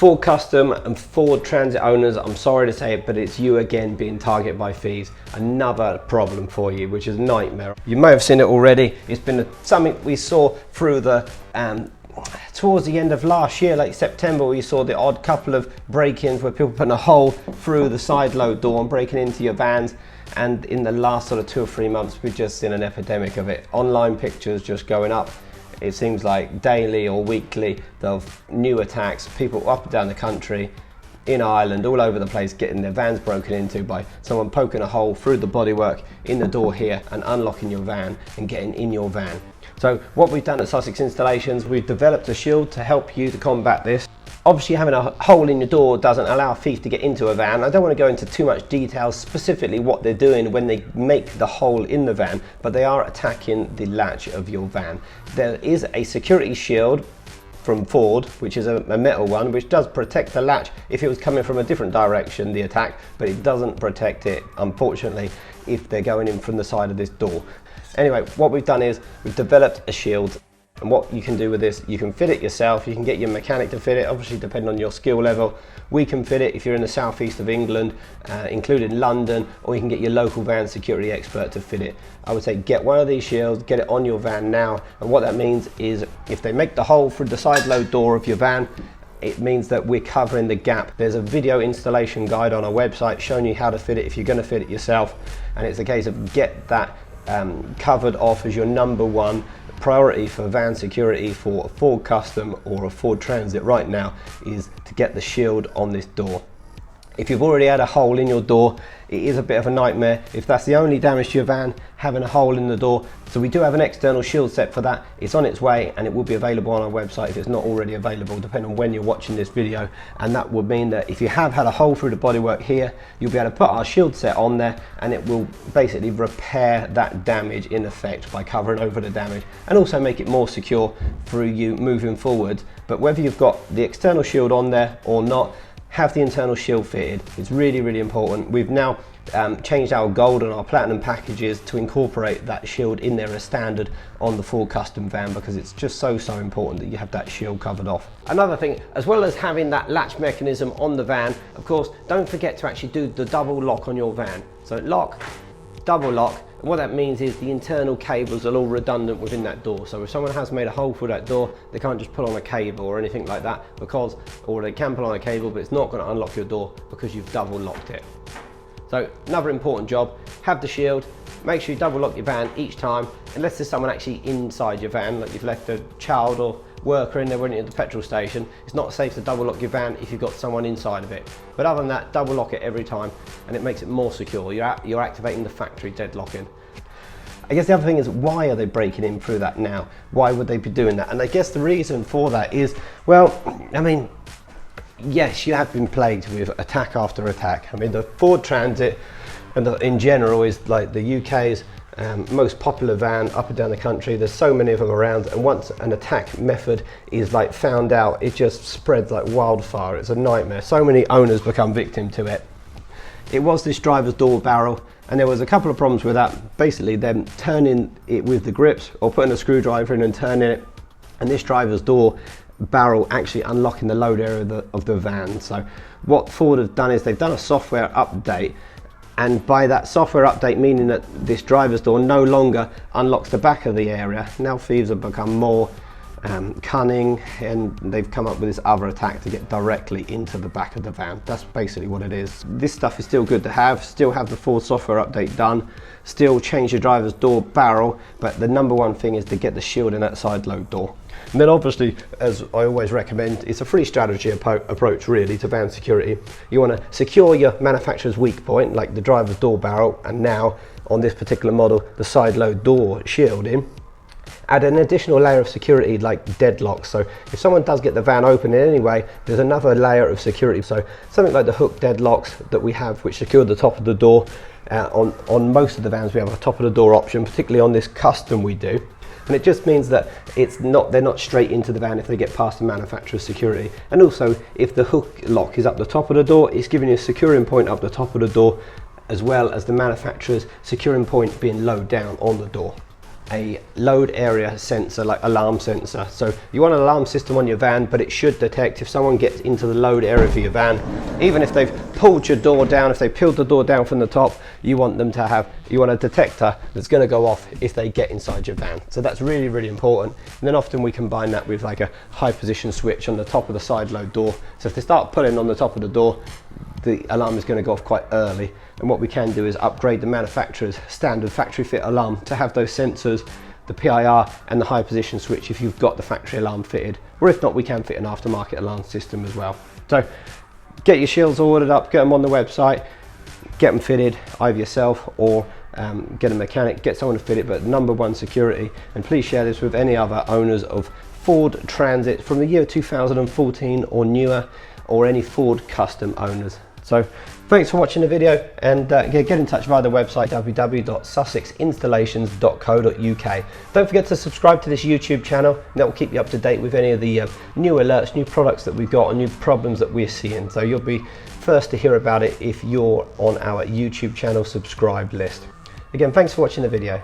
Ford Custom and Ford Transit owners, I'm sorry to say it, but it's you again being targeted by thieves. Another problem for you, which is a nightmare. You may have seen it already. It's been something we saw through the towards the end of last year, like September, we saw the odd couple of break-ins where people putting a hole through the side load door and breaking into your vans. And in the last sort of 2 or 3 months, we've just seen an epidemic of it. Online pictures just going up. It seems like daily or weekly of new attacks, people up and down the country, in Ireland, all over the place, getting their vans broken into by someone poking a hole through the bodywork in the door here and unlocking your van and getting in your van. So what we've done at Sussex Installations, we've developed a shield to help you to combat this. Obviously having a hole in your door doesn't allow a thief to get into a van. I don't want to go into too much detail specifically what they're doing when they make the hole in the van, but they are attacking the latch of your van. There is a security shield from Ford, which is a metal one, which does protect the latch if it was coming from a different direction, the attack, but it doesn't protect it, unfortunately, if they're going in from the side of this door. Anyway, what we've done is we've developed a shield. And what you can do with this, you can fit it yourself, you can get your mechanic to fit it, obviously depending on your skill level. We can fit it if you're in the southeast of England, including London, or you can get your local van security expert to fit it. I would say get one of these shields, get it on your van now, and what that means is if they make the hole through the side load door of your van, it means that we're covering the gap. There's a video installation guide on our website showing you how to fit it if you're going to fit it yourself, and it's a case of get that covered off as your #1 priority for van security for a Ford Custom or a Ford Transit right now, is to get the shield on this door. If you've already had a hole in your door, it is a bit of a nightmare. If that's the only damage to your van, having a hole in the door. So we do have an external shield set for that. It's on its way and it will be available on our website if it's not already available, depending on when you're watching this video. And that would mean that if you have had a hole through the bodywork here, you'll be able to put our shield set on there and it will basically repair that damage in effect by covering over the damage and also make it more secure for you moving forward. But whether you've got the external shield on there or not, have the internal shield fitted. It's really, really important. We've now changed our gold and our platinum packages to incorporate that shield in there as standard on the Ford Custom van, because it's just so important that you have that shield covered off. Another thing, as well as having that latch mechanism on the van, of course, don't forget to actually do the double lock on your van. So lock, double lock, and what that means is the internal cables are all redundant within that door. So if someone has made a hole through that door, they can't just pull on a cable or anything like that, or they can pull on a cable, but it's not going to unlock your door because you've double locked it. So another important job, have the shield, make sure you double lock your van each time, unless there's someone actually inside your van, like you've left a child or worker in there running at the petrol station. It's not safe to double lock your van if you've got someone inside of it. But other than that, double lock it every time and it makes it more secure. You're activating the factory deadlocking. I guess the other thing is, why are they breaking in through that now? Why would they be doing that? And I guess the reason for that is, well, I mean, yes, you have been plagued with attack after attack. I mean, the Ford Transit and in general is like the UK's most popular van up and down the country. There's so many of them around, and once an attack method is like found out, it just spreads like wildfire. It's a nightmare. So many owners become victim to it. It was this driver's door barrel, and there was a couple of problems with that. Basically them turning it with the grips or putting a screwdriver in and turning it, and this driver's door barrel actually unlocking the load area of the van. So what Ford have done is they've done a software update, and by that software update meaning that this driver's door no longer unlocks the back of the area. Now thieves have become more cunning, and they've come up with this other attack to get directly into the back of the van. That's basically what it is. This stuff is still good to have, still have the Ford software update done, still change your driver's door barrel, but the #1 thing is to get the shield in that side load door. And then obviously, as I always recommend, it's a free strategy approach really to van security. You want to secure your manufacturer's weak point, like the driver's door barrel, and now on this particular model, the side load door shielding. Add an additional layer of security like deadlocks. So if someone does get the van open in any way, there's another layer of security. So something like the hook deadlocks that we have, which secure the top of the door. On most of the vans, we have a top of the door option, particularly on this Custom we do. And it just means that they're not straight into the van if they get past the manufacturer's security. And also, if the hook lock is up the top of the door, it's giving you a securing point up the top of the door, as well as the manufacturer's securing point being low down on the door. a load area sensor, like alarm sensor. So you want an alarm system on your van, but it should detect if someone gets into the load area for your van. Even if they've pulled your door down, if they peeled the door down from the top, you want a detector that's going to go off if they get inside your van. So that's really, really important. And then often we combine that with like a high position switch on the top of the side load door. So if they start pulling on the top of the door, the alarm is going to go off quite early. And what we can do is upgrade the manufacturer's standard factory fit alarm to have those sensors, the PIR and the high position switch if you've got the factory alarm fitted, or if not, we can fit an aftermarket alarm system as well. So get your shields ordered up, get them on the website, get them fitted either yourself or get a mechanic, get someone to fit it, but number one, security. And please share this with any other owners of Ford Transit from the year 2014 or newer, or any Ford custom owners. So thanks for watching the video, and get in touch via the website www.sussexinstallations.co.uk. Don't forget to subscribe to this YouTube channel, and that will keep you up to date with any of the new alerts, new products that we've got, and new problems that we're seeing. So you'll be first to hear about it if you're on our YouTube channel subscribed list. Again, thanks for watching the video.